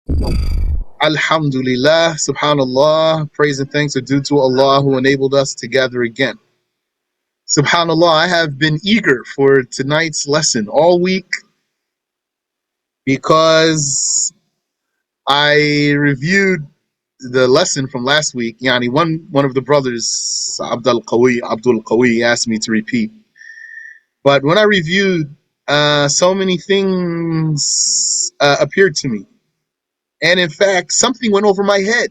Alhamdulillah, subhanallah, praise and thanks are due to Allah who enabled us to gather again. Subhanallah, I have been eager for tonight's lesson all week because I reviewed the lesson from last week. Yani one of the brothers, Abdul Qawi, asked me to repeat. But when I reviewed, so many things appeared to me. And in fact, something went over my head.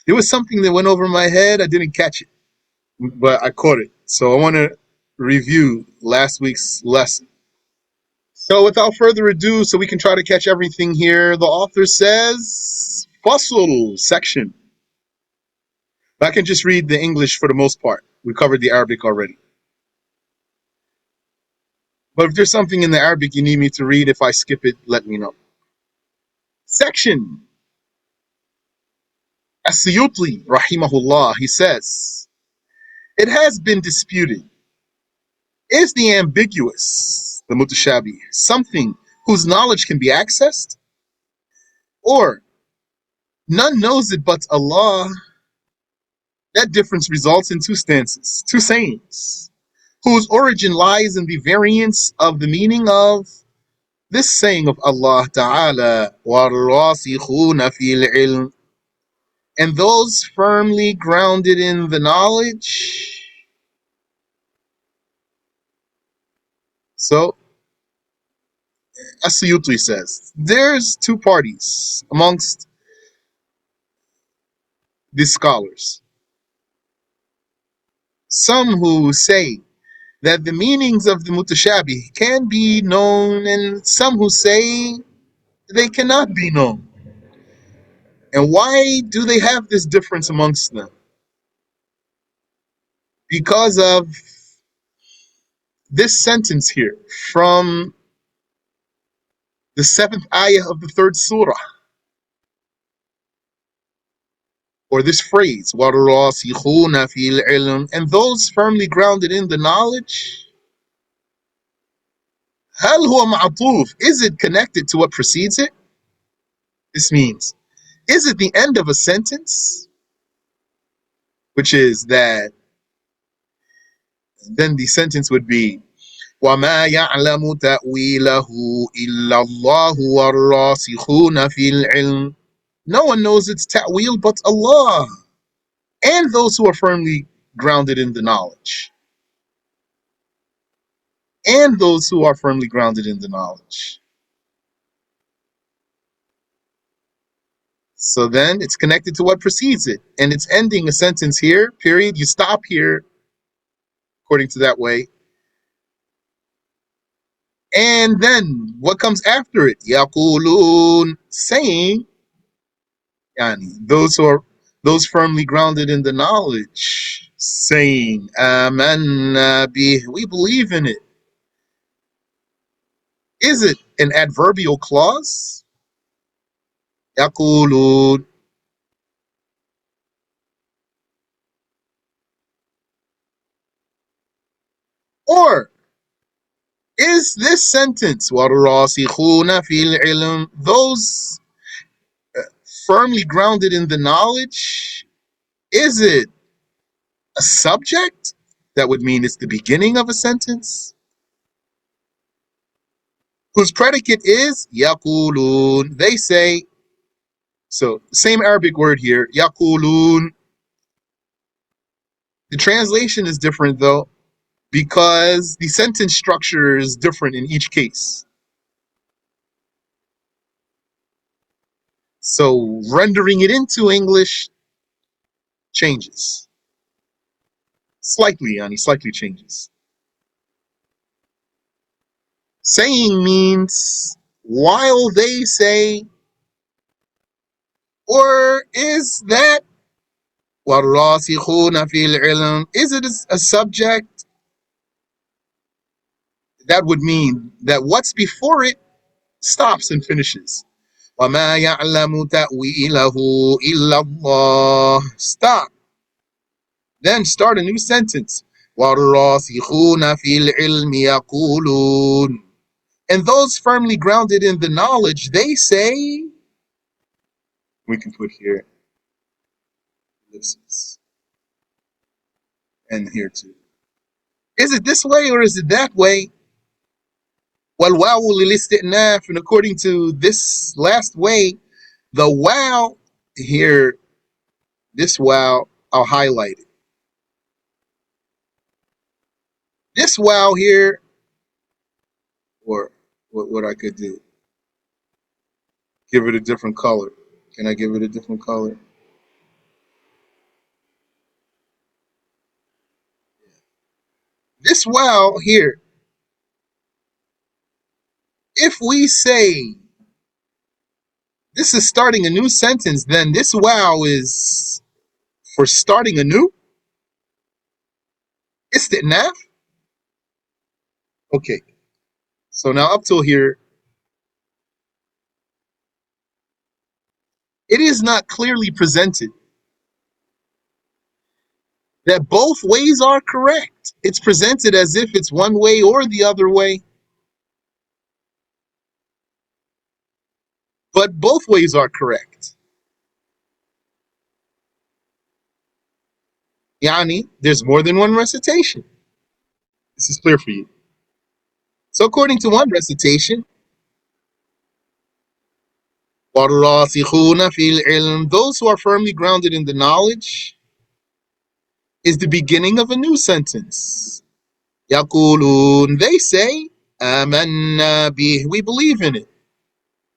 There was something that went over my head. I didn't catch it, but I caught it. So I want to review last week's lesson. So without further ado, so we can try to catch everything here, the author says, Fasl section. But I can just read the English for the most part. We covered the Arabic already. But if there's something in the Arabic you need me to read, if I skip it, let me know. Section. As-Siyutiyy, rahimahullah, he says, it has been disputed. Is the ambiguous, the mutashabi, something whose knowledge can be accessed? Or none knows it but Allah? That difference results in two stances, two sayings, whose origin lies in the variance of the meaning of this saying of Allah Ta'ala, وَالرَّاسِخُونَ فِي الْعِلْمِ, and those firmly grounded in the knowledge. So, As-Siyutiyy says, there's two parties amongst these scholars. Some who say that the meanings of the mutashabih can be known, and some who say they cannot be known. And why do they have this difference amongst them? Because of this sentence here from the 7th ayah of the 3rd surah, or this phrase, وَالرَّاسِخُونَ فِي الْعِلْمِ, and those firmly grounded in the knowledge. هل هو معطوف? Is it connected to what precedes it? This means, is it the end of a sentence? Which is that, then the sentence would be, وَمَا يَعْلَمُ تَأْوِيلَهُ إِلَّا اللَّهُ وَالرَّاسِخُونَ فِي الْعِلْمِ. No one knows its ta'wil but Allah, and those who are firmly grounded in the knowledge. And those who are firmly grounded in the knowledge. So then it's connected to what precedes it. And it's ending a sentence here, period. You stop here, according to that way. And then what comes after it? يَقُولُونَ, saying, yani, those firmly grounded in the knowledge, saying, آمَنَّا بِهِ, we believe in it. Is it an adverbial clause? يَقُولُونَ. Or is this sentence, وَالرَّاسِخُونَ فِي الْعِلْمِ, those firmly grounded in the knowledge, is it a subject? That would mean it's the beginning of a sentence, whose predicate is يَقُولُونَ, they say. So, same Arabic word here, يَقُولُونَ. The translation is different though, because the sentence structure is different in each case. So, rendering it into English changes. Slightly changes. Saying means while they say, or is that وَالرَّاسِخُونَ فِي الْعِلْمِ, is it a subject? That would mean that what's before it stops and finishes. وَمَا يَعْلَمُ تَأْوِيلَهُ إِلَّا اللَّهُ. Stop. Then start a new sentence. وَالرَّاسِخُونَ فِي الْعِلْمِ يَقُولُونَ, and those firmly grounded in the knowledge, they say. We can put here ellipses. And here too. Is it this way or is it that way? وَالْوَاوُ لِلْإِسْتِئْنَافِ, and according to this last way, the wow here, this wow, I'll highlight it. This wow here, or what I could do, give it a different color. Can I give it a different color? This wow here, if we say this is starting a new sentence, then this wow is for starting anew. Istitnaf. Okay. So now up till here, it is not clearly presented that both ways are correct. It's presented as if it's one way or the other way. But both ways are correct. Yani, there's more than one recitation. This is clear for you. So according to one recitation, those who are firmly grounded in the knowledge is the beginning of a new sentence. يقولون, they say, آمنا به, we believe in it.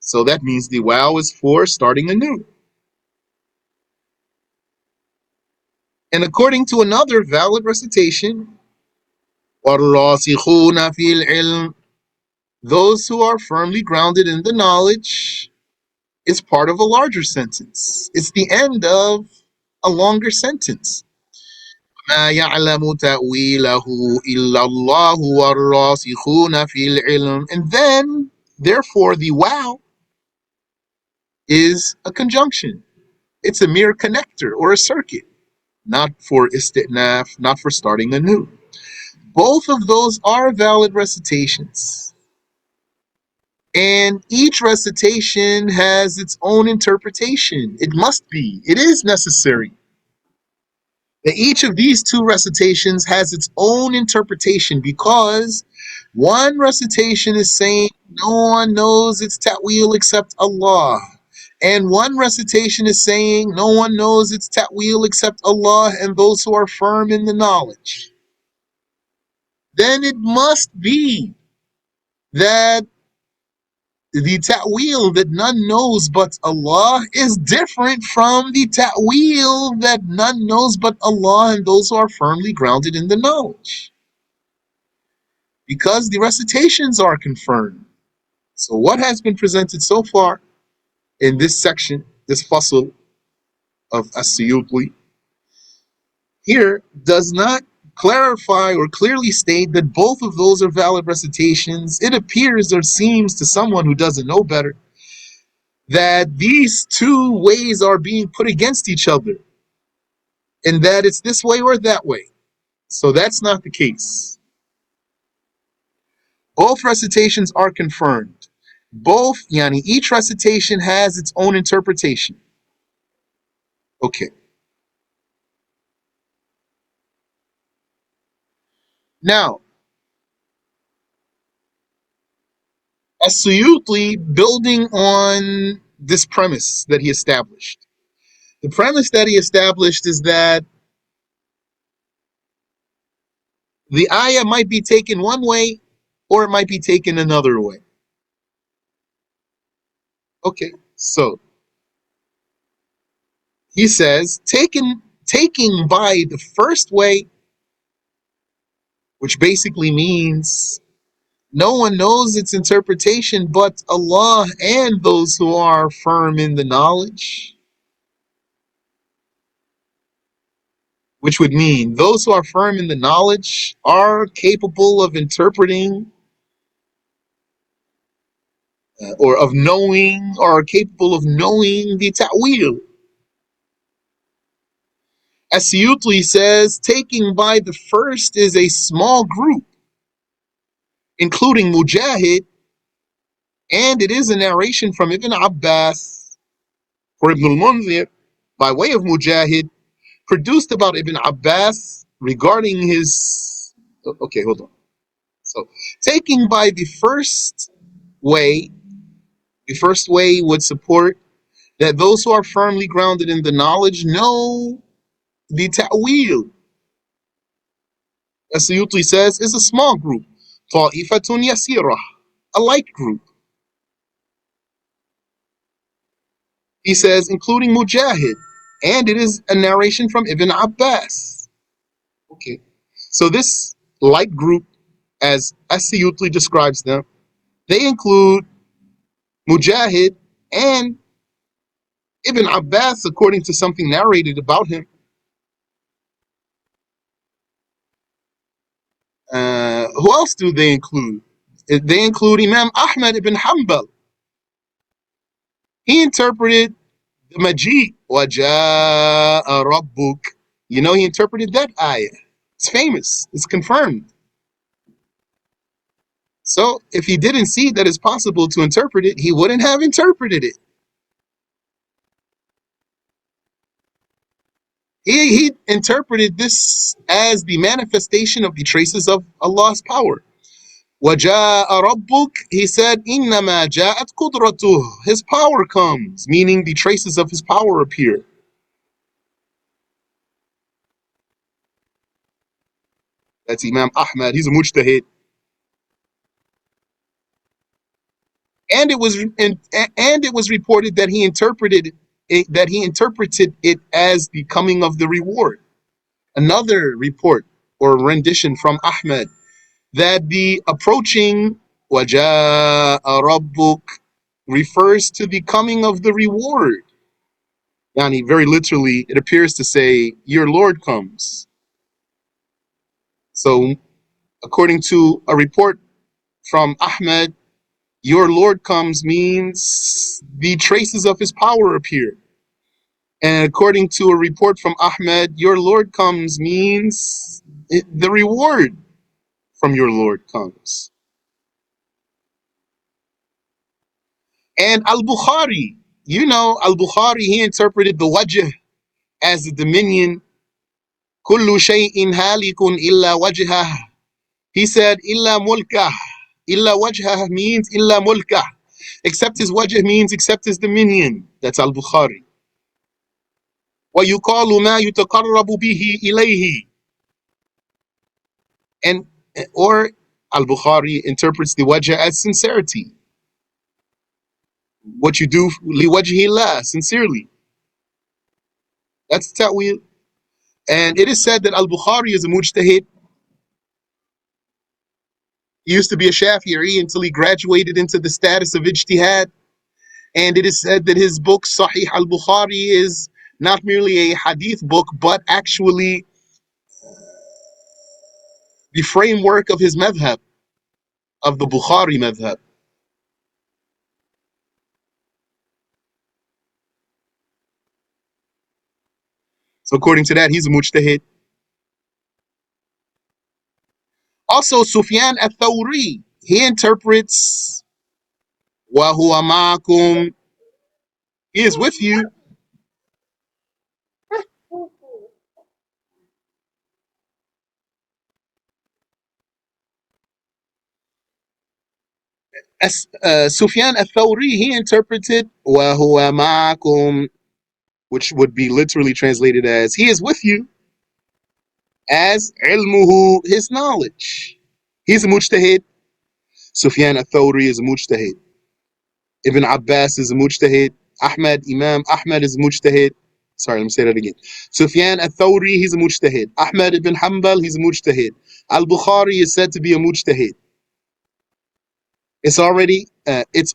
So that means the wow is for starting anew. And according to another valid recitation, وَالرَّاسِخُونَ فِي الْعِلْمِ, those who are firmly grounded in the knowledge, is part of a larger sentence. It's the end of a longer sentence. مَا يَعْلَمُ تَأْوِيلَهُ إِلَّا اللَّهُ وَالرَّاسِخُونَ فِي الْعِلْمِ. And then, therefore, the wow is a conjunction. It's a mere connector or a circuit, not for istitnaf, not for starting anew. Both of those are valid recitations. And each recitation has its own interpretation. It must be. It is necessary that each of these two recitations has its own interpretation, because one recitation is saying no one knows its ta'wil except Allah. And one recitation is saying no one knows its ta'wil except Allah and those who are firm in the knowledge. Then it must be that the ta'wil that none knows but Allah is different from the ta'wil that none knows but Allah and those who are firmly grounded in the knowledge. Because the recitations are confirmed. So what has been presented so far in this section, this fasl of As-Siyutiyy, here does not clarify or clearly state that both of those are valid recitations. It appears or seems to someone who doesn't know better that these two ways are being put against each other, and that it's this way or that way. So that's not the case. Both recitations are confirmed. Each recitation has its own interpretation. Okay. Now, As-Siyutiyy, building on this premise that he established. The premise that he established is that the ayah might be taken one way or it might be taken another way. Okay, so he says, taking by the first way, which basically means no one knows its interpretation but Allah and those who are firm in the knowledge. Which would mean those who are firm in the knowledge are capable of interpreting or of knowing, or are capable of knowing the ta'wil. As-Siyutiyy says, taking by the first is a small group, including Mujahid, and it is a narration from Ibn Abbas For Ibn al-Munzir, by way of Mujahid, produced about Ibn Abbas regarding his... Okay, hold on. So, taking by the first way would support that those who are firmly grounded in the knowledge know the ta'wil. As-Siyutiyy says, is a small group. Ta'ifatun yasirah, a light group. He says, including Mujahid, and it is a narration from Ibn Abbas. Okay, so this light group, as As-Siyutiyy describes them, they include Mujahid and Ibn Abbas, according to something narrated about him. Who else do they include? They include Imam Ahmad ibn Hanbal. He interpreted the Majid, وَجَاءَ رَبُّكَ. You know, he interpreted that ayah. It's famous. It's confirmed. So if he didn't see that it's possible to interpret it, he wouldn't have interpreted it. He interpreted this as the manifestation of the traces of Allah's power. وَجَاءَ رَبُّكَ, he said, إِنَّمَا جَاءَتْ قُدْرَتُهُ. His power comes, meaning the traces of his power appear. That's Imam Ahmad. He's a mujtahid. And it was reported that he interpreted it as the coming of the reward. Another report or rendition from Ahmad that the approaching وَجَاءَ رَبُّكَ refers to the coming of the reward. Yani, very literally, it appears to say, your Lord comes. So, according to a report from Ahmad, your Lord comes means the traces of his power appear. And according to a report from Ahmad, your Lord comes means the reward from your Lord comes. And Al-Bukhari, you know, Al-Bukhari, he interpreted the wajh as the dominion. Kullu shay'in halikun illa wajhah. He said, illa mulkah. Illa wajhah means illa mulkah. Except his wajh means except his dominion. That's Al-Bukhari. وَيُقَالُ مَا يُتَقَرَّبُ بِهِ إِلَيْهِ. And or Al-Bukhari interprets the wajh as sincerity. What you do liwajhillah, sincerely. That's ta'wil. And it is said that Al-Bukhari is a mujtahid. He used to be a Shafi'i until he graduated into the status of ijtihad. And it is said that his book, Sahih al-Bukhari, is not merely a hadith book, but actually the framework of his madhab, of the Bukhari madhab. So according to that, he's a mujtahid. Also, Sufyan al-Thawri, he interprets wa huwa ma'akum, he is with you. As Sufyan al-Thawri, he interpreted wa huwa ma'akum, which would be literally translated as he is with you, as ilmuhu, his knowledge. He's a mujtahid. Sufyan al-Thawri is a mujtahid. Ibn Abbas is a mujtahid. Imam Ahmad is a mujtahid. Sorry, let me say that again. Sufyan al-Thawri, he's a mujtahid. Ahmad ibn Hanbal, he's a mujtahid. Al-Bukhari is said to be a mujtahid. It's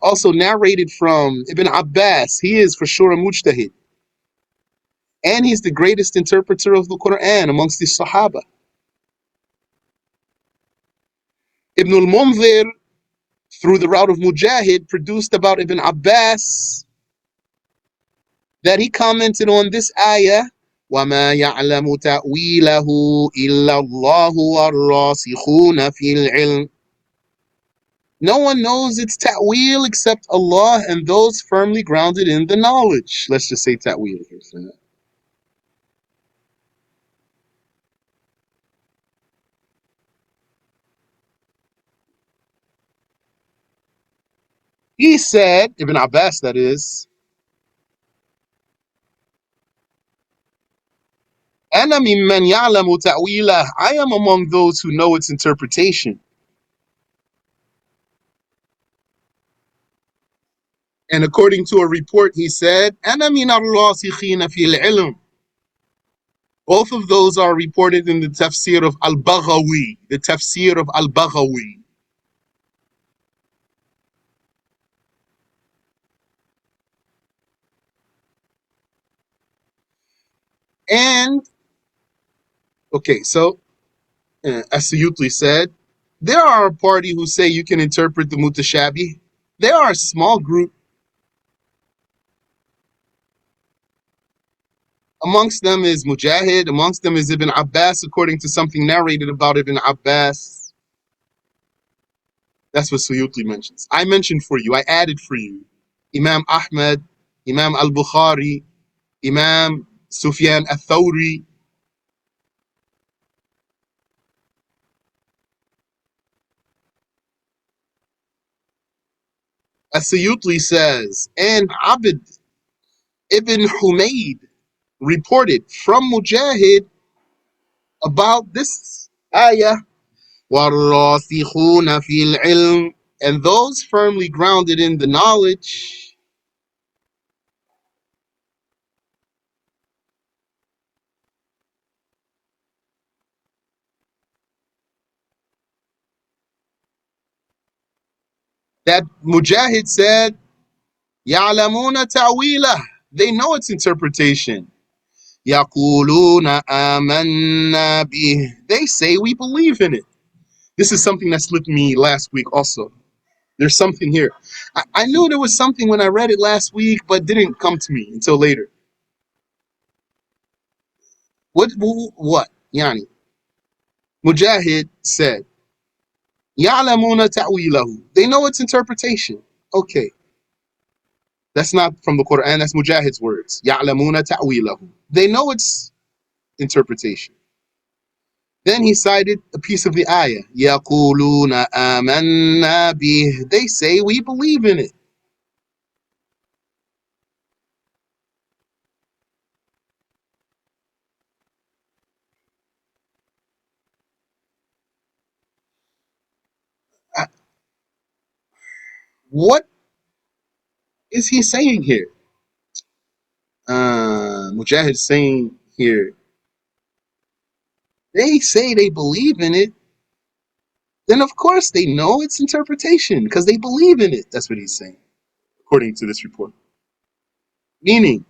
also narrated from Ibn Abbas. He is for sure a mujtahid. And he's the greatest interpreter of the Qur'an amongst the Sahaba. Ibn al-Munzir, through the route of Mujahid, produced about Ibn Abbas that he commented on this ayah, وَمَا يَعْلَمُ تَأْوِيلَهُ إِلَّا اللَّهُ وَالرَّاسِخُونَ فِي الْعِلْمِ. No one knows its ta'wil except Allah and those firmly grounded in the knowledge. Let's just say ta'wil here for now. He said, Ibn Abbas that is, أَنَا مِمَّنْ يَعْلَمُ تَأْوِيلَهُ, I am among those who know its interpretation. And according to a report, he said, أَنَا مِنَ الرَّاسِخِينَ فِي الْعِلْمِ. Both of those are reported in the tafsir of Al-Baghawi, the tafsir of Al-Baghawi. And, okay, so As-Siyutiyy said, there are a party who say you can interpret the mutashabih. They are a small group. Amongst them is Mujahid, amongst them is Ibn Abbas, according to something narrated about Ibn Abbas. That's what Suyuti mentions. I mentioned for you, I added for you, Imam Ahmad, Imam Al-Bukhari, Imam Sufyan Al-Thawri. As-Suyuti says, and Abd ibn Humayd reported from Mujahid about this ayah, وَالرَّاسِخُونَ فِي الْعِلْمِ, and those firmly grounded in the knowledge. That Mujahid said, يَعْلَمُونَ تَعْوِيلَهُ, they know its interpretation. يَقُولُونَ آمَنَّا بِهِ, they say we believe in it. This is something that slipped me last week also. There's something here. I knew there was something when I read it last week, but didn't come to me until later. What? Yani, Mujahid said, يَعْلَمُونَ تَعْوِيلَهُ, they know its interpretation. Okay. That's not from the Qur'an, that's Mujahid's words. يَعْلَمُونَ تَعْوِيلَهُ, they know its interpretation. Then he cited a piece of the ayah. يَقُولُونَ آمَنَّا بِهِ, they say we believe in it. What is he saying here? Mujahid saying here, they say they believe in it, then of course they know its interpretation because they believe in it. That's what he's saying, according to this report. Meaning,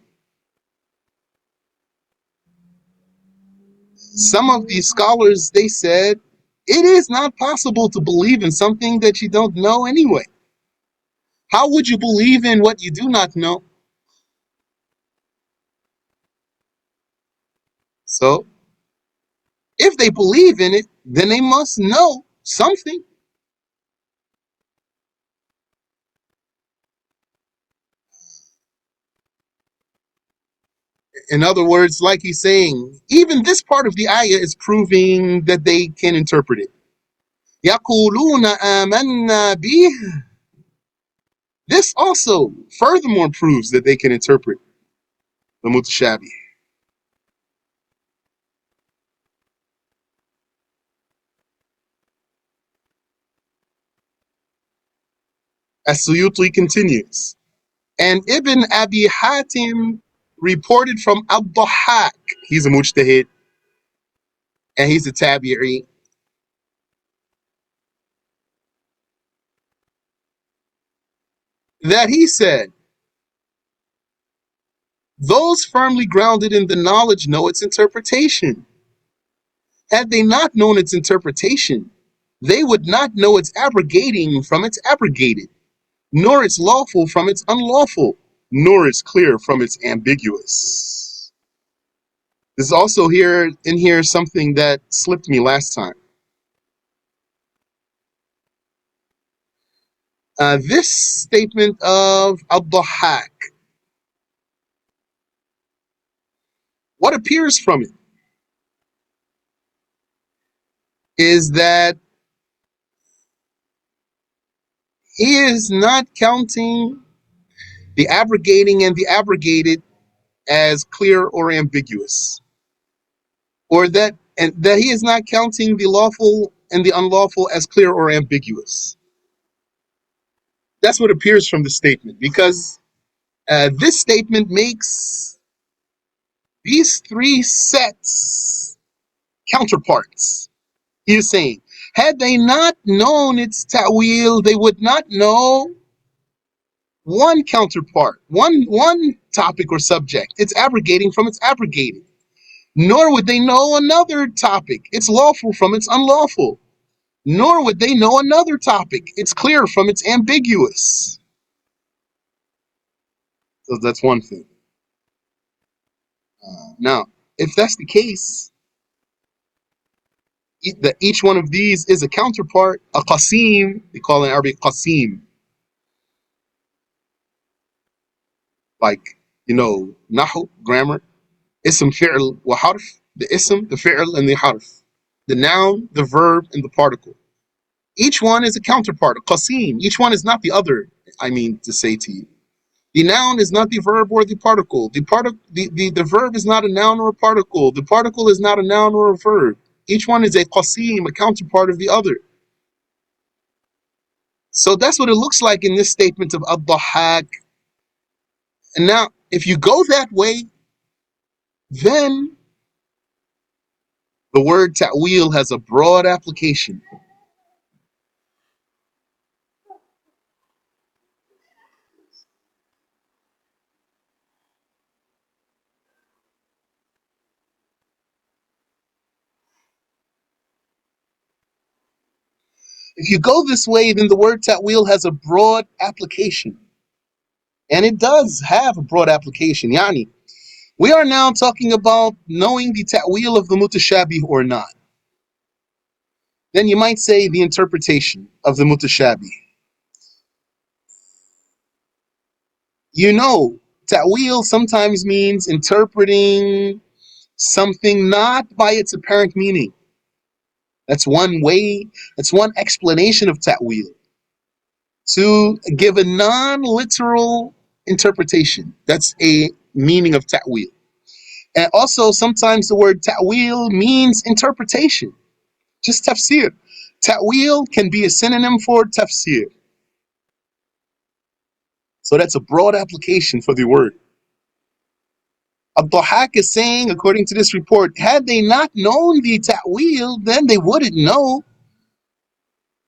some of these scholars, they said, it is not possible to believe in something that you don't know anyway. How would you believe in what you do not know? So, if they believe in it, then they must know something. In other words, like he's saying, even this part of the ayah is proving that they can interpret it. يَقُولُونَ آمَنَّا بِهِ. This also furthermore proves that they can interpret the mutashabih. As-Suyuti continues, and Ibn Abi Hatim reported from Ad-Dhahhak, he's a mujtahid, and he's a tabi'i, that he said, those firmly grounded in the knowledge know its interpretation. Had they not known its interpretation, they would not know its abrogating from its abrogated, nor its lawful from its unlawful, nor its clear from its ambiguous. There's also here in here something that slipped me last time. This statement of Ad-Dhahhak, what appears from it is that he is not counting the abrogating and the abrogated as clear or ambiguous, or that he is not counting the lawful and the unlawful as clear or ambiguous. That's what appears from the statement, because this statement makes these three sets counterparts. He is saying, had they not known its ta'wil, they would not know one counterpart, one topic or subject. It's abrogating from its abrogated. Nor would they know another topic. It's lawful from its unlawful. Nor would they know another topic. It's clear from its ambiguous. So that's one thing. Now, if that's the case, that each one of these is a counterpart, a qasim, they call it in Arabic qasim. Like, nahu, grammar, ism, fi'l, wa harf, the ism, the fi'l, and the harf. The noun, the verb, and the particle. Each one is a counterpart, a qasim. Each one is not the other, I mean to say to you. The noun is not the verb or the particle. The verb is not a noun or a particle. The particle is not a noun or a verb. Each one is a qasim, a counterpart of the other. So that's what it looks like in this statement of Ad-Dhahhak. And now, if you go that way, then the word ta'wil has a broad application. If you go this way, then the word ta'wil has a broad application. And it does have a broad application. Yani, we are now talking about knowing the ta'wil of the mutashabih or not. Then you might say the interpretation of the mutashabih. Ta'wil sometimes means interpreting something not by its apparent meaning. That's one way, that's one explanation of ta'wil. To give a non-literal interpretation. That's a meaning of ta'wil. And also sometimes the word ta'wil means interpretation. Just tafsir. Ta'wil can be a synonym for tafsir. So that's a broad application for the word. Ad-Dhahhak is saying, according to this report, had they not known the ta'wil, then they wouldn't know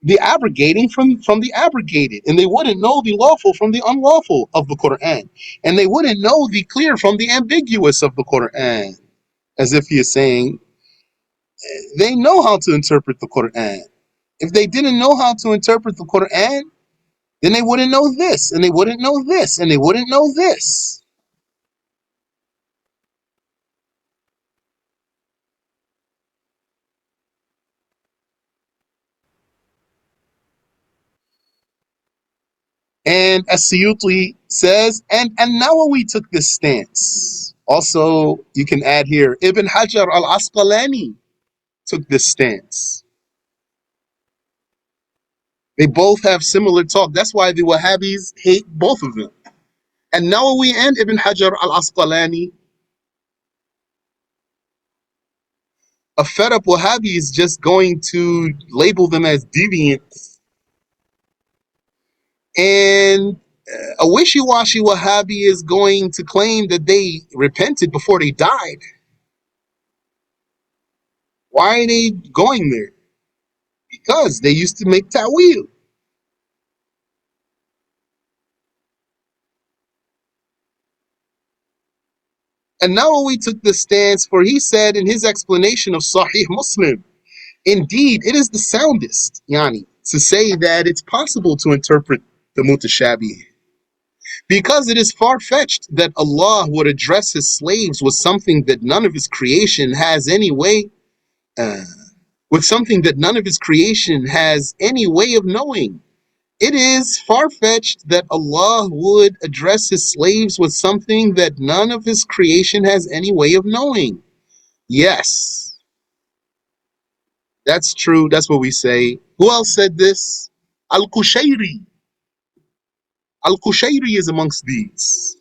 the abrogating from the abrogated, and they wouldn't know the lawful from the unlawful of the Qur'an, and they wouldn't know the clear from the ambiguous of the Qur'an. As if he is saying, they know how to interpret the Qur'an. If they didn't know how to interpret the Qur'an, then they wouldn't know this, and they wouldn't know this, and they wouldn't know this. And As-Siyutiyy says, and Nawawi took this stance. Also, you can add here, Ibn Hajar al-Asqalani took this stance. They both have similar talk. That's why the Wahhabis hate both of them. And Nawawi and Ibn Hajar al-Asqalani, a fed up Wahhabi is just going to label them as deviants. And a wishy-washy Wahhabi is going to claim that they repented before they died. Why are they going there? Because they used to make ta'wil. And Nawawi took the stance, for he said in his explanation of Sahih Muslim, indeed, it is the soundest, to say that it's possible to interpret the mutashabih. Because it is far-fetched that Allah would address his slaves with something that none of his creation has any way, with something that none of his creation has any way of knowing. It is far-fetched that Allah would address his slaves with something that none of his creation has any way of knowing. Yes, that's true. That's what we say. Who else said this? Al-Qushayri. Al-Qushayri is amongst these.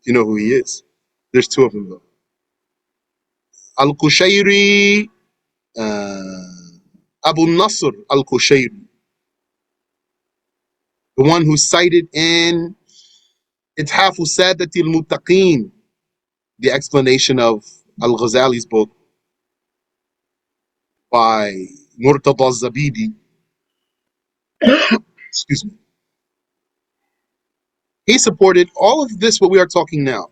You know who he is. There's two of them though. Al-Qushayri, Abu Nasr Al-Qushayri, the one who's cited in Ithafu Sadati al-Muttaqeen, the explanation of Al-Ghazali's book by Murtada Zabidi. Excuse me. He supported all of this, what we are talking now.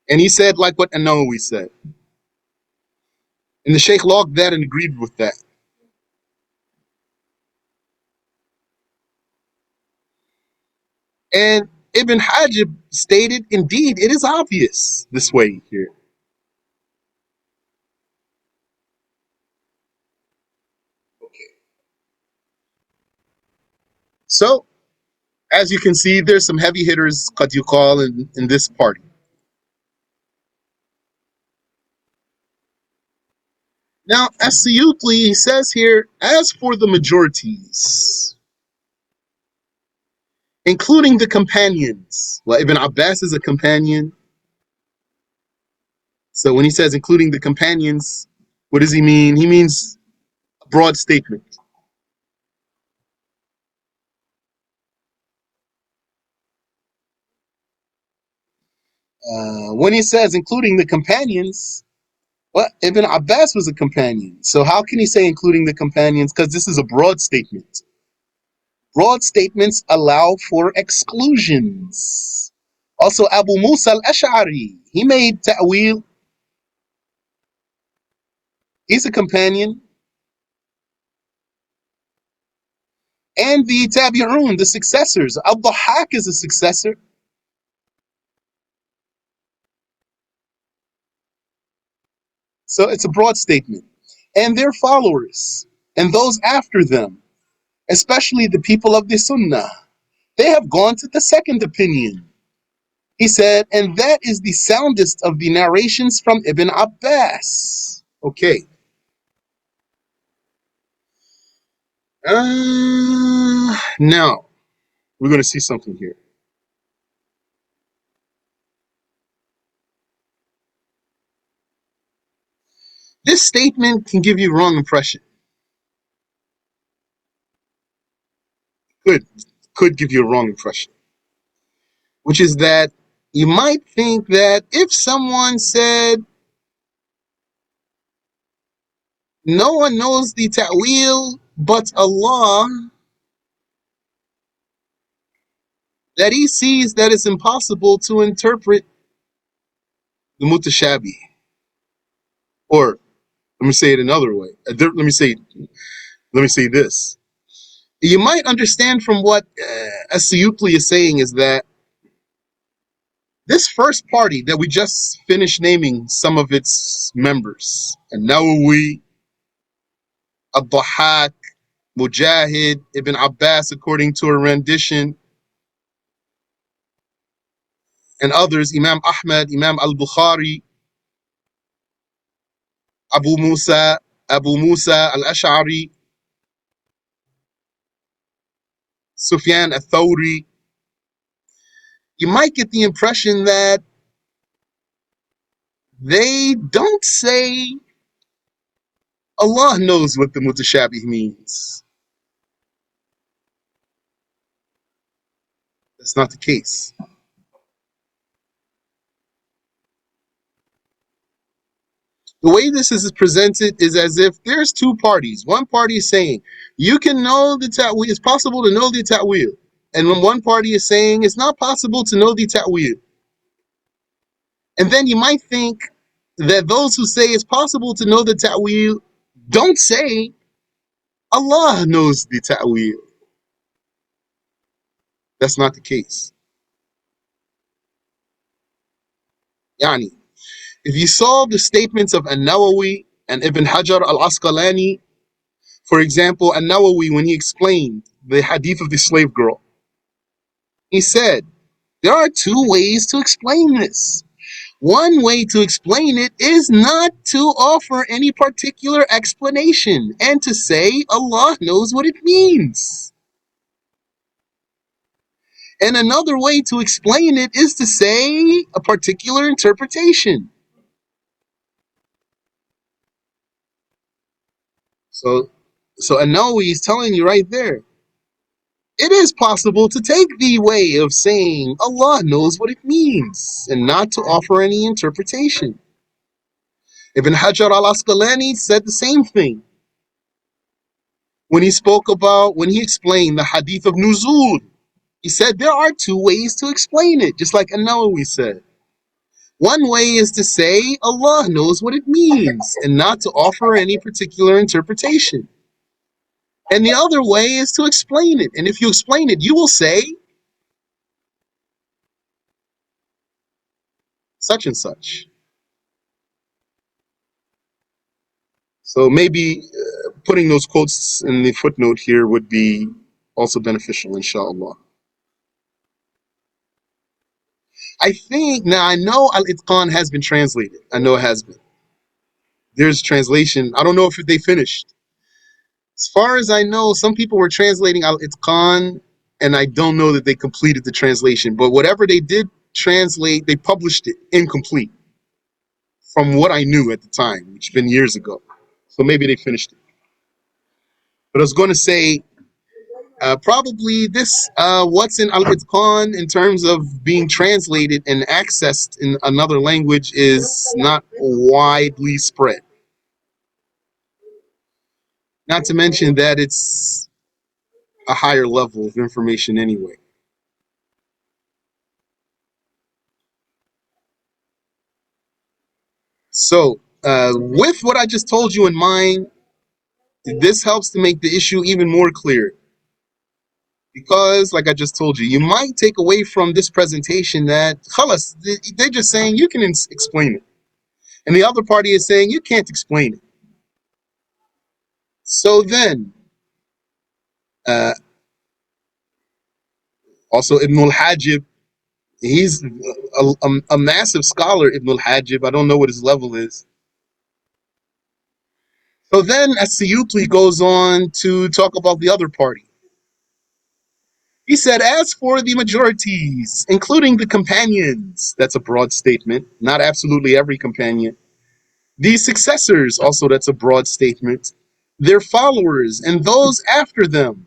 And he said, like what An-Nawawi said. And the Shaykh logged that and agreed with that. And Ibn Hajib stated, indeed, it is obvious this way here. Okay. So, as you can see, there's some heavy hitters, qad yuqal, in this party. Now, As-Siyutiyy says here, as for the majorities, including the companions, well, Ibn Abbas is a companion. So when he says including the companions, what does he mean? He means a broad statement. When he says including the companions, well, Ibn Abbas was a companion. So how can he say including the companions? Because this is a broad statement. Broad statements allow for exclusions. Also, Abu Musa al-Ash'ari, he made ta'wil. He's a companion. And the Tabi'un, the successors. Al-Dhahak is a successor. So it's a broad statement. And their followers, and those after them, especially the people of the Sunnah, they have gone to the second opinion. He said, and that is the soundest of the narrations from Ibn Abbas. Okay. Now, we're going to see something here. This statement can give you wrong impression. Could give you a wrong impression. Which is that you might think that if someone said, no one knows the ta'wil but Allah, that he sees that it's impossible to interpret the mutashabi. Or let me say it another way. Let me say this. You might understand from what As-Siyutiyy is saying is that this first party that we just finished naming some of its members, An-Nawawi, Ad-Dhahak, Mujahid, Ibn Abbas, according to a rendition, and others, Imam Ahmad, Imam Al-Bukhari, Abu Musa Al-Ash'ari, Sufyan Al-Thawri, you might get the impression that they don't say Allah knows what the mutashabih means. That's not the case. The way this is presented is as if there's two parties. One party is saying, you can know the ta'wil, it's possible to know the ta'wil. And when one party is saying, it's not possible to know the ta'wil. And then you might think that those who say it's possible to know the ta'wil don't say Allah knows the ta'wil. That's not the case. Yani, if you saw the statements of An-Nawawi and Ibn Hajar al-Asqalani, For example, An-Nawawi, when he explained the hadith of the slave girl, he said, there are two ways to explain this. One way to explain it is not to offer any particular explanation and to say Allah knows what it means. And another way to explain it is to say a particular interpretation. So An-Nawawi is telling you right there, it is possible to take the way of saying Allah knows what it means and not to offer any interpretation. Ibn Hajar al-Asqalani said the same thing when he explained the hadith of Nuzul. He said there are two ways to explain it, just like An-Nawawi said. One way is to say Allah knows what it means and not to offer any particular interpretation. And the other way is to explain it. And if you explain it, you will say such and such. So maybe putting those quotes in the footnote here would be also beneficial, inshallah. I think, now I know Al-Itqaan has been translated. I know it has been. There's translation. I don't know if they finished. As far as I know, some people were translating Al-Itqaan, and I don't know that they completed the translation. But whatever they did translate, they published it incomplete, from what I knew at the time, which has been years ago. So maybe they finished it. But I was going to say, probably this, what's in Al-Itqaan in terms of being translated and accessed in another language is not widely spread. Not to mention that it's a higher level of information anyway. So, with what I just told you in mind, this helps to make the issue even more clear. Because, like I just told you, you might take away from this presentation that, khalas, they're just saying you can explain it. And the other party is saying you can't explain it. So then, also Ibn al-Hajib, he's a massive scholar, Ibn al-Hajib. I don't know what his level is. So then As-Siyutiyy goes on to talk about the other party. He said, as for the majorities, including the companions, that's a broad statement, not absolutely every companion. The successors, also that's a broad statement. Their followers and those after them,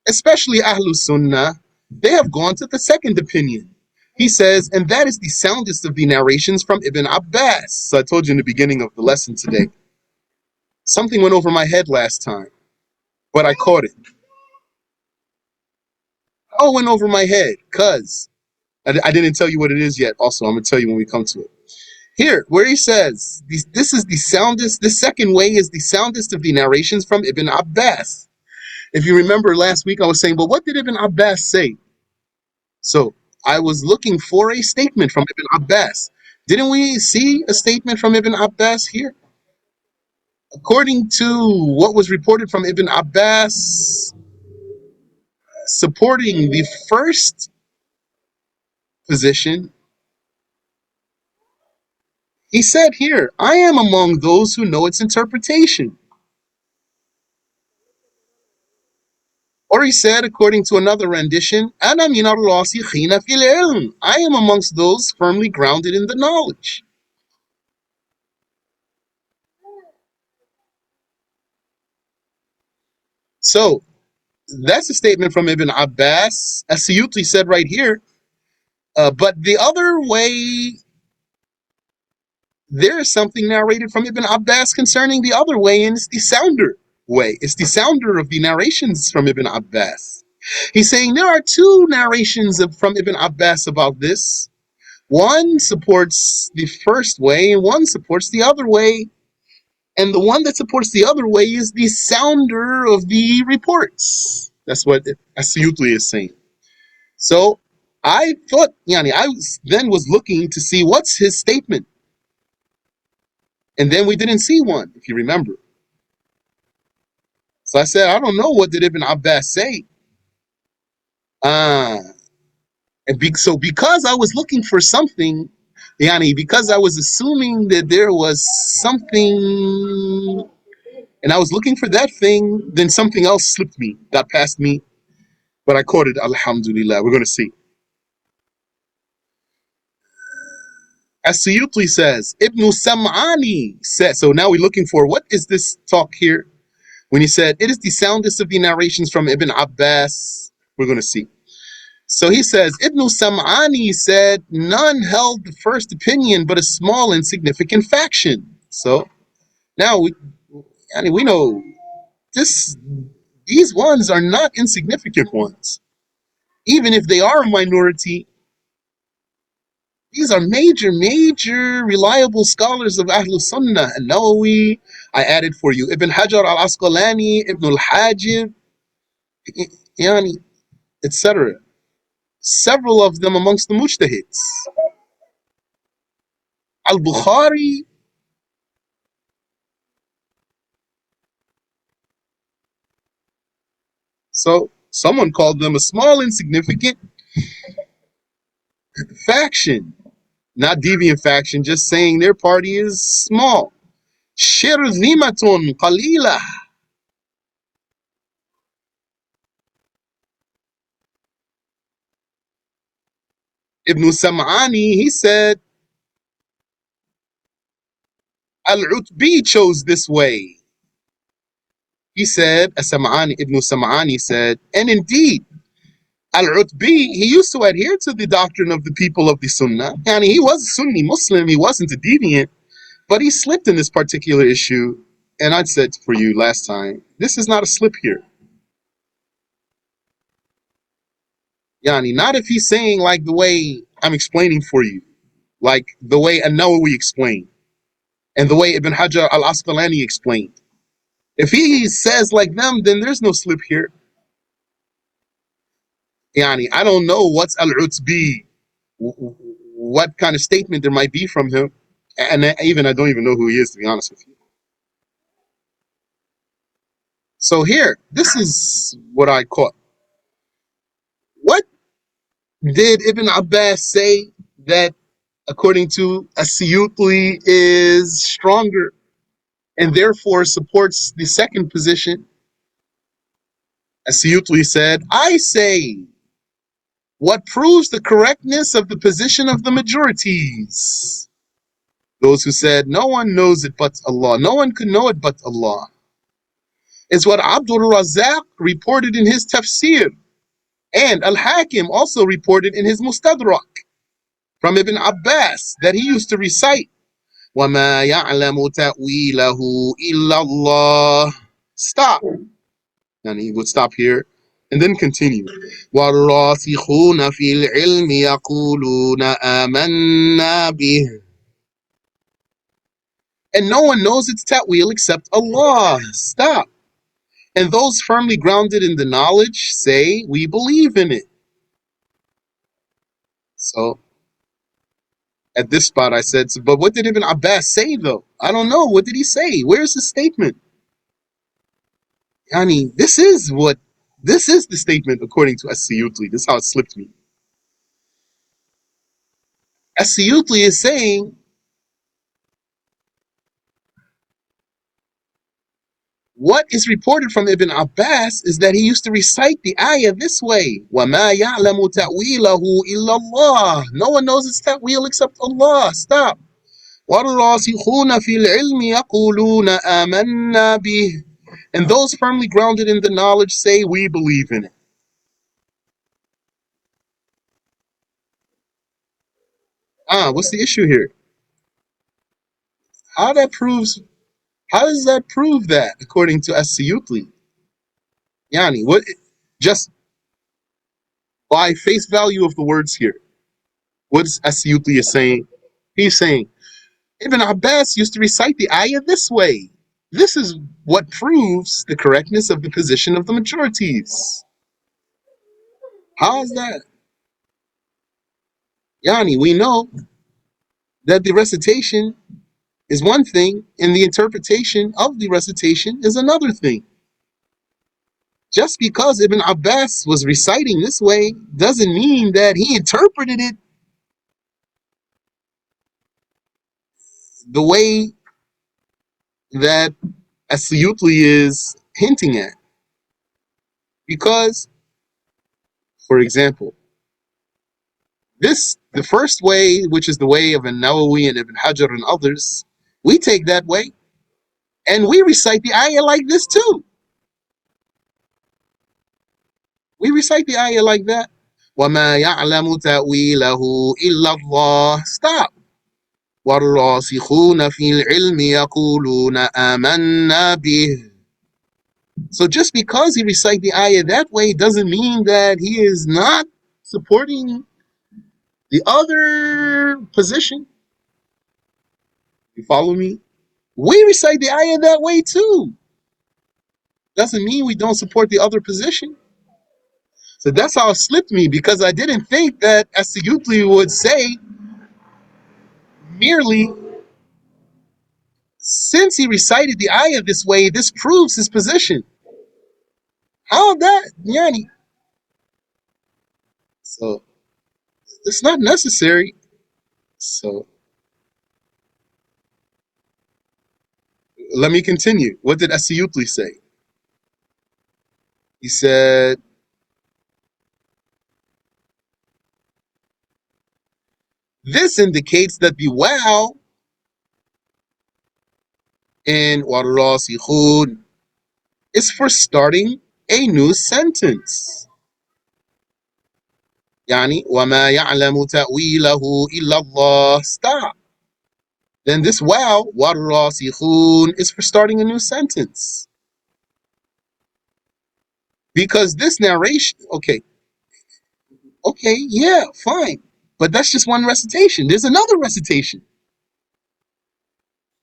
especially Ahlus Sunnah, they have gone to the second opinion. He says, and that is the soundest of the narrations from Ibn Abbas. So I told you in the beginning of the lesson today. Something went over my head last time, but I caught it. Oh, it went over my head, because I didn't tell you what it is yet. Also, I'm going to tell you when we come to it. Here, where he says, this is the soundest, the second way is the soundest of the narrations from Ibn Abbas. If you remember last week, I was saying, but what did Ibn Abbas say? So I was looking for a statement from Ibn Abbas. Didn't we see a statement from Ibn Abbas here? According to what was reported from Ibn Abbas, supporting the first position, he said here, I am among those who know its interpretation. Or he said, according to another rendition, أَنَا مِنَ الرَّاسِخِينَ فِي الْعِلْمِ, I am amongst those firmly grounded in the knowledge. So, that's a statement from Ibn Abbas. As-Siyutiyy said right here, but the other way, there is something narrated from Ibn Abbas concerning the other way, and it's the sounder way. It's the sounder of the narrations from Ibn Abbas. He's saying there are two narrations from Ibn Abbas about this. One supports the first way, and one supports the other way. And the one that supports the other way is the sounder of the reports. That's what As-Siyutiyy is saying. So I thought, I then was looking to see what's his statement. And then we didn't see one, if you remember. So I said, I don't know, what did Ibn Abbas say? Uh, so because I was looking for something, Yani, because I was assuming that there was something, and I was looking for that thing, then something else slipped me, got past me, but I caught it, alhamdulillah. We're going to see. As-Siyutiyy says, Ibn Sam'ani said, so now we're looking for, what is this talk here? When he said, it is the soundest of the narrations from Ibn Abbas. We're going to see. So he says, Ibn Sam'ani said, none held the first opinion, but a small insignificant faction. So now we know these ones are not insignificant ones. Even if they are a minority, these are major reliable scholars of Ahlul Sunnah. And Nawawi, I added for you, Ibn Hajar al-Asqalani, Ibn al-Hajib, yani, etc. Several of them amongst the mujtahids. Al-Bukhari, so someone called them a small, insignificant faction. Not deviant faction, just saying their party is small. Shirzimatun qalila. Ibn Sam'ani, he said, Al-Utbi chose this way. He said, Ibn Sam'ani said, and indeed, Al-Utbi, he used to adhere to the doctrine of the people of the Sunnah. And he was a Sunni Muslim, he wasn't a deviant, but he slipped in this particular issue. And I said for you last time, this is not a slip here. Yani, not if he's saying like the way I'm explaining for you, like the way An-Nawawi explained, and the way Ibn Hajar al-Asqalani explained. If he says like them, then there's no slip here. Yani, I don't know what's Al-Utbi, what kind of statement there might be from him. And even I don't even know who he is, to be honest with you. So here, this is what I caught. What did Ibn Abbas say that, according to As-Siyutiyy, is stronger and therefore supports the second position? As-Siyutiyy said, I say, what proves the correctness of the position of the majorities? Those who said, no one knows it but Allah, no one could know it but Allah, is what Abdul Razak reported in his tafsir, and Al-Hakim also reported in his Mustadrak from Ibn Abbas that he used to recite, وَمَا يَعْلَمُ تَأْوِيلَهُ إِلَّا اللَّهِ. Stop. And he would stop here and then continue. وَالرَّاسِخُونَ فِي الْعِلْمِ يَقُولُونَ آمَنَّا بِهِ. And no one knows its ta'wil except Allah. Stop. And those firmly grounded in the knowledge say, we believe in it. So at this spot I said, but what did Ibn Abbas say though? I don't know. What did he say? Where's his statement? Yani, this is the statement according to As-Siyutiyy. This is how it slipped me. As-Siyutiyy is saying, what is reported from Ibn Abbas is that he used to recite the ayah this way, وَمَا يَعْلَمُ تَأْوِيلَهُ إِلَّا اللَّهِ. No one knows its ta'wil except Allah. Stop. وَالرَّاسِخُونَ فِي الْعِلْمِ يَقُولُونَ آمَنَّا بِهِ. And those firmly grounded in the knowledge say, we believe in it. What's the issue here? How does that prove that according to As-Siyutiyy? Yani, what, just by face value of the words here, what is As-Siyutiyy saying? He's saying, Ibn Abbas used to recite the ayah this way. This is what proves the correctness of the position of the majorities. How is that? Yani, we know that the recitation is one thing, and the interpretation of the recitation is another thing. Just because Ibn Abbas was reciting this way doesn't mean that he interpreted it the way that As-Siyutiyy is hinting at. Because, for example, the first way, which is the way of An-Nawawi and Ibn Hajar and others, we take that way and we recite the ayah like this too. We recite the ayah like that. وَمَا يَعْلَمُ تَأْوِيلَهُ إِلَّا اللَّهُ. Stop. وَالرَّاسِخُونَ فِي الْعِلْمِ يَقُولُونَ آمَنَّا بِهِ. So just because he recites the ayah that way doesn't mean that he is not supporting the other position. You follow me? We recite the ayah that way too. Doesn't mean we don't support the other position. So that's how it slipped me, because I didn't think that As-Siyutiyy would say merely, since he recited the ayah this way, this proves his position. How that? Yani. So it's not necessary. So let me continue. What did As-Siyutiyy say? He said, this indicates that the wow in وَالرَّاسِخُونَ is for starting a new sentence. Yani, وَمَا يَعْلَمُ تَأْوِيلَهُ إِلَّا اللَّهُ. Stop. Then this wow, وَالرَّاسِخُونَ, is for starting a new sentence. Because this narration, okay, yeah, fine. But that's just one recitation. There's another recitation.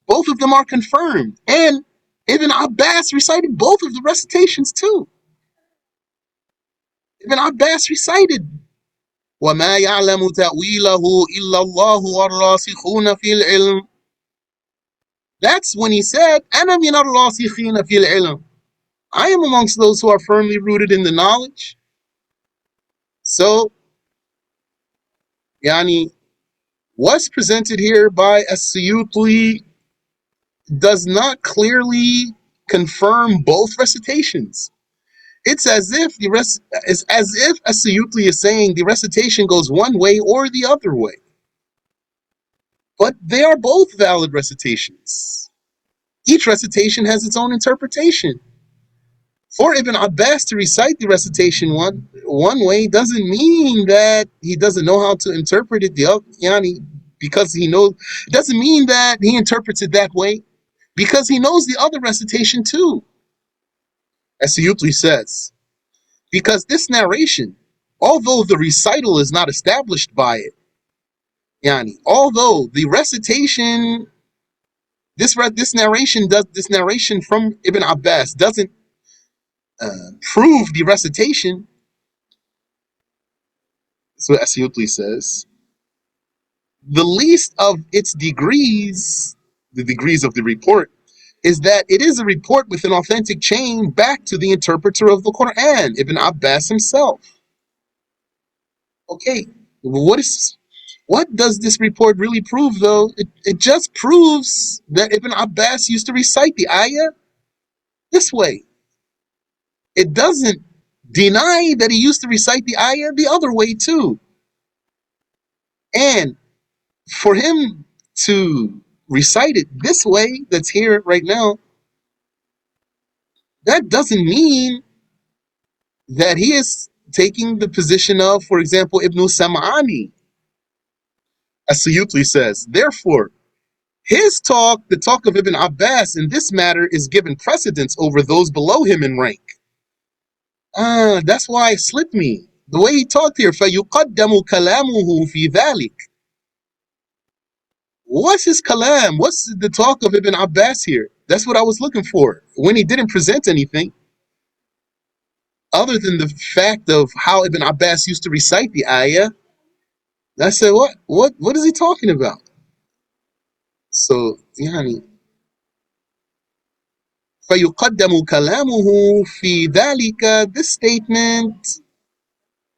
Both of them are confirmed. And Ibn Abbas recited both of the recitations too. Ibn Abbas recited وَمَا يَعْلَمُ تَأْوِيلَهُ إِلَّا اللَّهُ وَالرَّاسِخُونَ فِي الْعِلْمِ. That's when he said, أَنَا مِنَ الرَّاسِخِينَ فِي الْعِلْمِ. I am amongst those who are firmly rooted in the knowledge. So, yani, what's presented here by As-Siyutiyy does not clearly confirm both recitations. It's as if As-Siyutiyy is saying the recitation goes one way or the other way. But they are both valid recitations. Each recitation has its own interpretation. For Ibn Abbas to recite the recitation one way doesn't mean that he doesn't know how to interpret it the other, yani, because he knows. It doesn't mean that he interprets it that way because he knows the other recitation too. As Siyutli says, because this narration, although the recital is not established by it, yani, although the recitation, this narration from Ibn Abbas doesn't prove the recitation. So As-Siyutli says, the least of its degrees, the degrees of the report, is that it is a report with an authentic chain back to the interpreter of the Qur'an, Ibn Abbas himself. Okay, what does this report really prove though? It just proves that Ibn Abbas used to recite the ayah this way. It doesn't deny that he used to recite the ayah the other way too. And for him to recite it this way, that's here right now, that doesn't mean that he is taking the position of, for example, Ibn Sam'ani. As Suyuti says, therefore, his talk, the talk of Ibn Abbas in this matter, is given precedence over those below him in rank. That's why it slipped me. The way he talked here, فَيُقَدَّمُ كَلَامُهُ فِي ذَلِكَ. What's his kalam? What's the talk of Ibn Abbas here? That's what I was looking for. When he didn't present anything other than the fact of how Ibn Abbas used to recite the ayah, I said, what is he talking about? So يعني فيقدم كلامه في ذلك. This statement,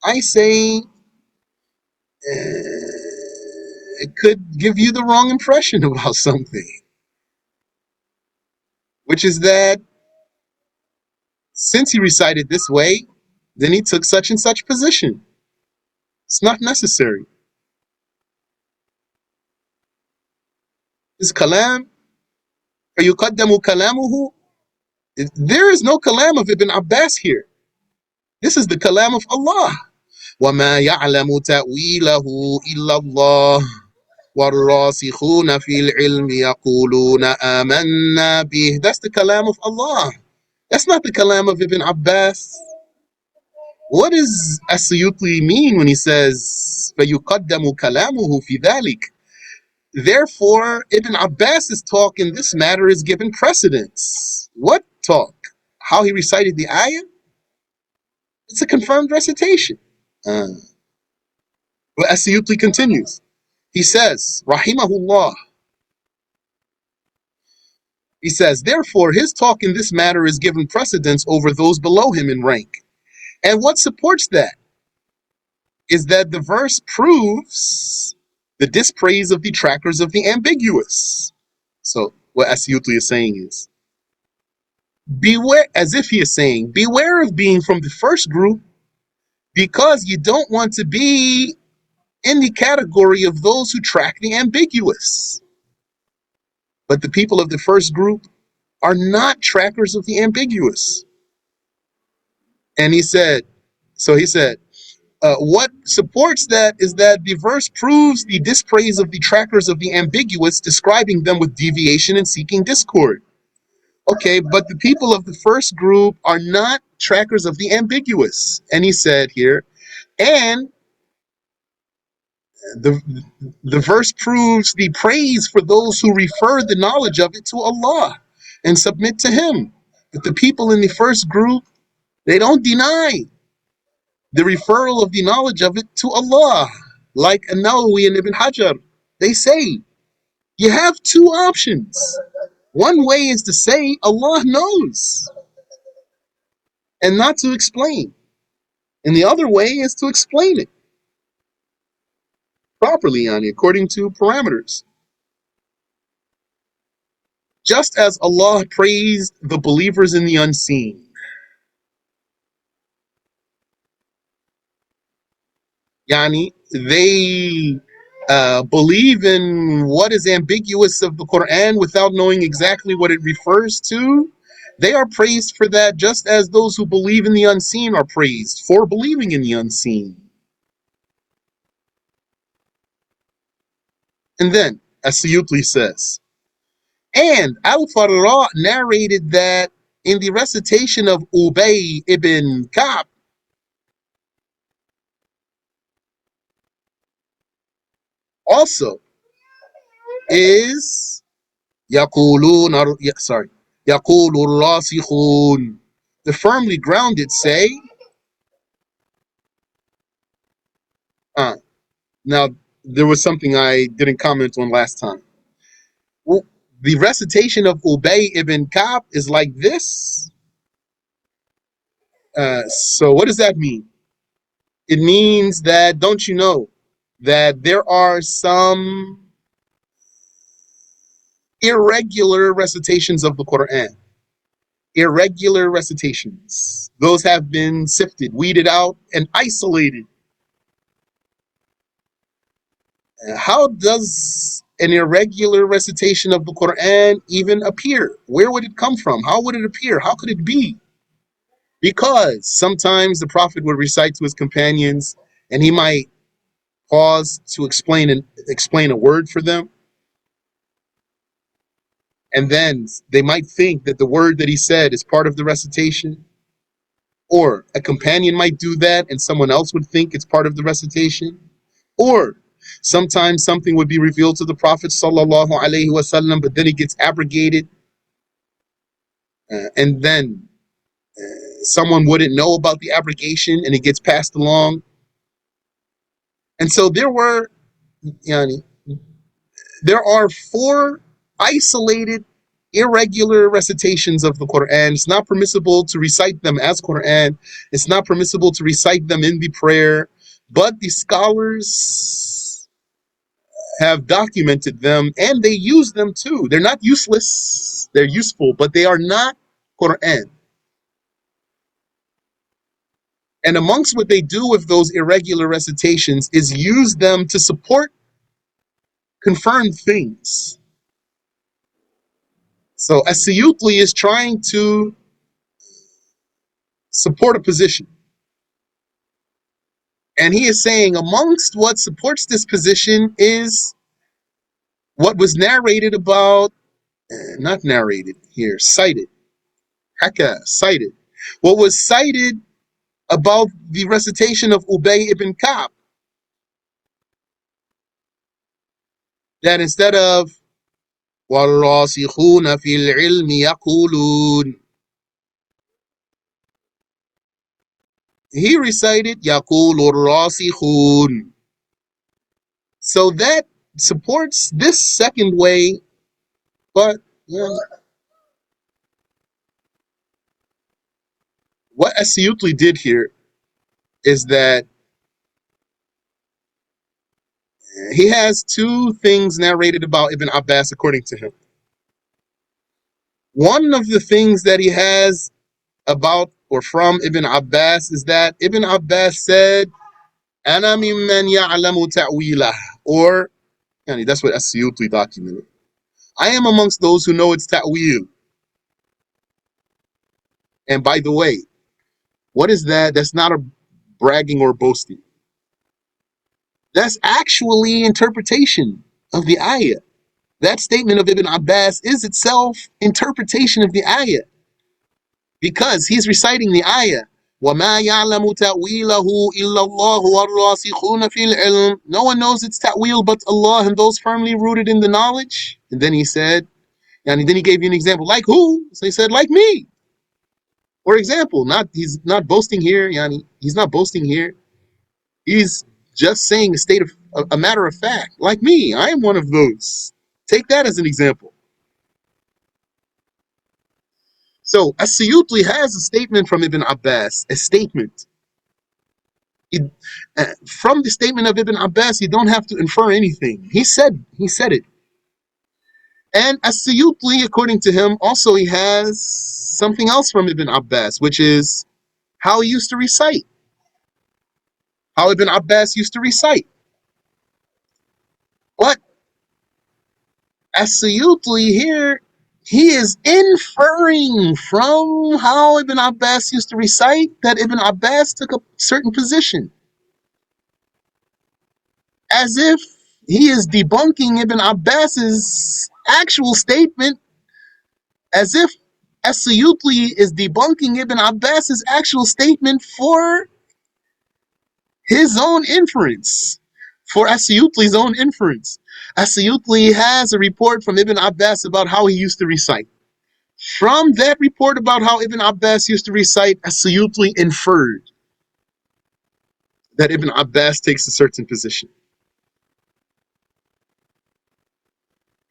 I say, it could give you the wrong impression about something, which is that since he recited this way, then he took such and such position. It's not necessary. His kalam, فيقدم كلامه, there is no kalam of Ibn Abbas here. This is the kalam of Allah. وَمَا يَعْلَمُ تَأْوِيلَهُ إِلَّا اللَّهُ وَالرَّاسِخُونَ فِي الْعِلْمِ يَقُولُونَ آمَنَّا بِهِ. That's the kalam of Allah. That's not the kalam of Ibn Abbas. What does As-Siyutiyy mean when he says فَيُقَدَّمُ كَلَامُهُ فِي ذَلِكَ? Therefore, Ibn Abbas's talk in this matter is given precedence. What talk? How he recited the ayah? It's a confirmed recitation. But As-Siyutiyy continues. He says, Rahimahullah, he says, therefore, his talk in this matter is given precedence over those below him in rank. And what supports that is that the verse proves the dispraise of detractors of the ambiguous. So what As-Siyutiyy is saying is, beware, as if he is saying, beware of being from the first group because you don't want to be in the category of those who track the ambiguous. But the people of the first group are not trackers of the ambiguous. And he said, what supports that is that the verse proves the dispraise of the trackers of the ambiguous, describing them with deviation and seeking discord. Okay, but the people of the first group are not trackers of the ambiguous. And he said here, and the verse proves the praise for those who refer the knowledge of it to Allah and submit to Him. But the people in the first group, they don't deny the referral of the knowledge of it to Allah. Like An-Nawawi and Ibn Hajar, they say, you have two options. One way is to say Allah knows and not to explain. And the other way is to explain it properly, according to parameters. Just as Allah praised the believers in the unseen, they believe in what is ambiguous of the Qur'an without knowing exactly what it refers to. They are praised for that, just as those who believe in the unseen are praised for believing in the unseen. And then, as As-Siyutiyy says, and Al-Farra narrated that in the recitation of Ubay ibn Ka'b, also is يقولون يقول الراسخون. The firmly grounded say, now there was something I didn't comment on last time. Well, the recitation of Ubay ibn Ka'b is like this. So what does that mean? It means that, don't you know, that there are some irregular recitations of the Quran. Irregular recitations. Those have been sifted, weeded out, and isolated. How does an irregular recitation of the Quran even appear? Where would it come from? How would it appear? How could it be? Because sometimes the Prophet would recite to his companions and he might pause to explain a word for them. And then they might think that the word that he said is part of the recitation. Or a companion might do that and someone else would think it's part of the recitation. Or sometimes something would be revealed to the Prophet sallallahu alaihi wasallam, but then it gets abrogated. And then someone wouldn't know about the abrogation and it gets passed along. And so there are 4 isolated, irregular recitations of the Qur'an. It's not permissible to recite them as Qur'an. It's not permissible to recite them in the prayer. But the scholars have documented them and they use them too. They're not useless. They're useful, but they are not Qur'an. And amongst what they do with those irregular recitations is use them to support confirmed things. So As-Siyutiyy is trying to support a position. And he is saying amongst what supports this position is what was narrated about, not narrated here, cited. Haka, cited. What was cited about the recitation of Ubay ibn Ka'b. That instead of وَالرَّاسِخُونَ فِي الْعِلْمِ يَقُولُونَ, he recited يَقُولُ الرَّاسِخُونَ. So that supports this second way, but what As-Siyutiyy did here is that he has two things narrated about Ibn Abbas according to him. One of the things that he has about or from Ibn Abbas is that Ibn Abbas said, "Ana mimman ya'lamu ta'wilah," or that's what As-Siyutiyy documented. I am amongst those who know its ta'wil. And by the way, what is that? That's not a bragging or boasting. That's actually interpretation of the ayah. That statement of Ibn Abbas is itself interpretation of the ayah, because he's reciting the ayah. وَمَا يَعْلَمُ تَأْوِيلَهُ إِلَّا اللَّهُ وَالرَّاسِخُونَ فِي الْعِلْمِ. No one knows its ta'wil but Allah and those firmly rooted in the knowledge. And then he said, and then he gave you an example. Like who? So he said, like me. For example, he's not boasting here. He's not boasting here. He's just saying a matter of fact. Like me, I am one of those. Take that as an example. So As-Siyutiyy has a statement from Ibn Abbas, a statement. From the statement of Ibn Abbas, you don't have to infer anything. He said it. And As-Siyutiyy, according to him, also he has something else from Ibn Abbas, which is how he used to recite. How Ibn Abbas used to recite. But As-Siyutiyy here, he is inferring from how Ibn Abbas used to recite that Ibn Abbas took a certain position. As if he is debunking Ibn Abbas's actual statement, as if As-Siyutiyy is debunking Ibn Abbas's actual statement for his own inference, for As-Siyutiy's own inference. As-Siyutiyy has a report from Ibn Abbas about how he used to recite. From that report about how Ibn Abbas used to recite, As-Siyutiyy inferred that Ibn Abbas takes a certain position.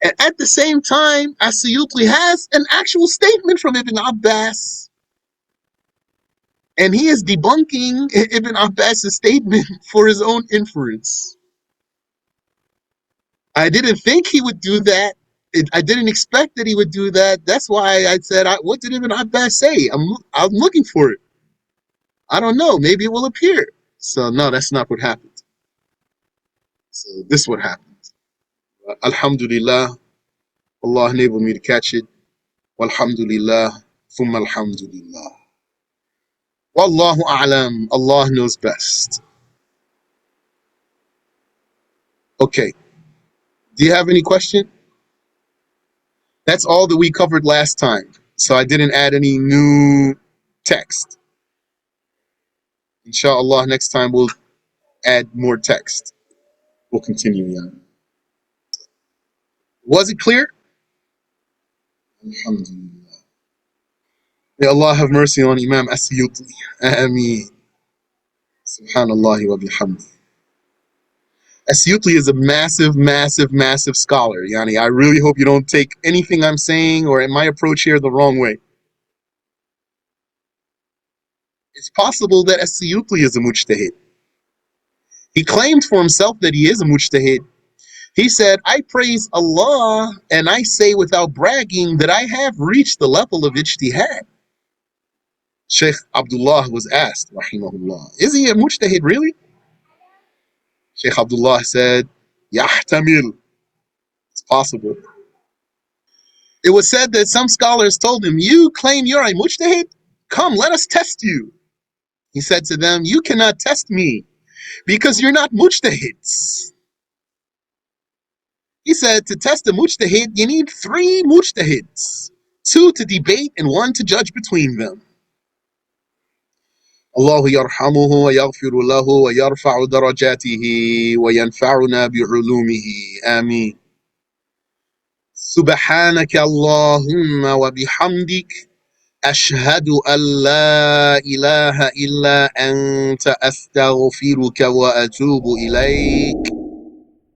And at the same time, As-Siyutiyy has an actual statement from Ibn Abbas. And he is debunking Ibn Abbas's statement for his own inference. I didn't think he would do that. I didn't expect that he would do that. That's why I said, what did Ibn Abbas say? I'm looking for it. I don't know. Maybe it will appear. So no, that's not what happened. So this is what happened. Alhamdulillah. Allah enabled me to catch it. Walhamdulillah. Thumma alhamdulillah. Wallahu a'lam. Allah knows best. Okay. Do you have any question? That's all that we covered last time. So I didn't add any new text. Inshallah, next time we'll add more text. We'll continue on. Was it clear? Alhamdulillah. May Allah have mercy on Imam As-Siyutiyy. Ameen. Subhanallah wa bihamdi. As-Siyutiyy is a massive, massive, massive scholar. Yani, I really hope you don't take anything I'm saying or my approach here the wrong way. It's possible that As-Siyutiyy is a mujtahid. He claimed for himself that he is a mujtahid. He said, I praise Allah and I say without bragging that I have reached the level of ijtihad. Sheikh Abdullah was asked, rahimahullah, is he a mujtahid really? Sheikh Abdullah said, Yahtamil. It's possible. It was said that some scholars told him, you claim you're a mujtahid? Come, let us test you. He said to them, you cannot test me because you're not mujtahids. He said, to test a mujtahid, you need 3 mujtahids, 2 to debate and 1 to judge between them. الله يرحمه ويغفر له ويرفع درجاته وينفعنا بعلومه آمين. سبحانك اللهم وبحمدك أشهد أن لا إله إلا أنت أستغفرك وأتوب إليك.